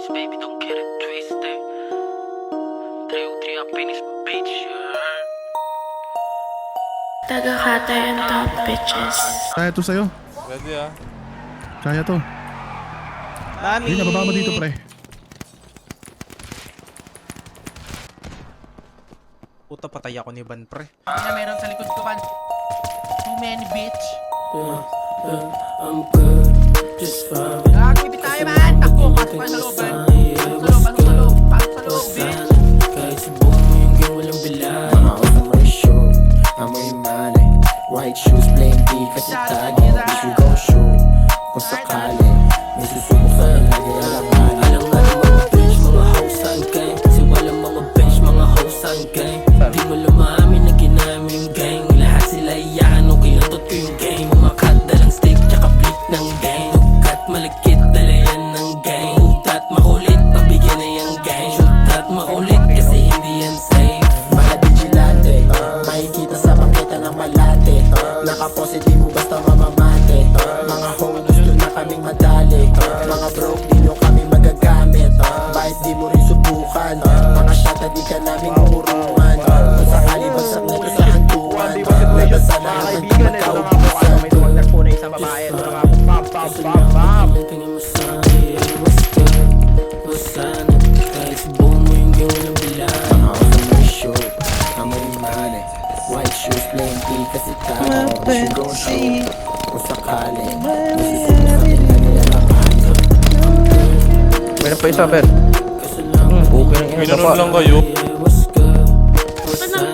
baby, don't get it twisted. 303 up in this bitch, yeah. Taga-katayan top bitches. Kaya to sa'yo. Pwede ah. Kaya to. Nani! Hindi, nababa mo dito, pre. Puta, patay ako ni Van, pre. Na meron sa likod ko, man. Too many, bitch. I'm good, just fine. Nakakibit tayo, man. Takbo, pasok pa sa loob, man. Pasok sa loob, pasok sa loob, bitch. Kahit subukan mo yung game, walang bilang. Mga off na may show, amoy mali. White shoes, plain D, kasi tagi. Wish you go show, kung sakali. May susubok ka na lagi alaman. Alam nga ng mga bitch, mga hoes ang gang. Kasi walang mga bitch, mga hoes ang gang. Di mo lumamin na ginamit yung gang. Lahat sila iyakan nung kinatot ko yung gang. Umakat dalang stick, tsaka flick ng gang. Ugat malagkit, dala yan ng gang. Utat makulit, pabigyan na yung gang. Utat makulit, kasi hindi yan safe. Mga vigilante, makikita sa bangketa ng malate. Nakapose, di mo basta mamamate. Mga hoe, gusto na kaming madali. Mga broke, di nyo kami magagamit. Kahit di mo rin subukan. Mga shata, di ka namin umurungan. Kung sakali bagsak na ito sa hantuan. Labasa na ang Kaibigan na ito nga po ano, may tumagdag po na isang babae. Ito nga po, bam, bam, bam, bam. Tingin mo sa akin, what's good? What's up? Kahit subukan mo yung game, walang bilang. Mga off na may show, amoy mali. White shoes, plain D, kasi tayo. Wish you go show, kung sakali. May susubok sa akin, naglalamahan. Meron pa isa, Ben. Okay ng isa Minanon pa. lang kayo. What's good? Ba't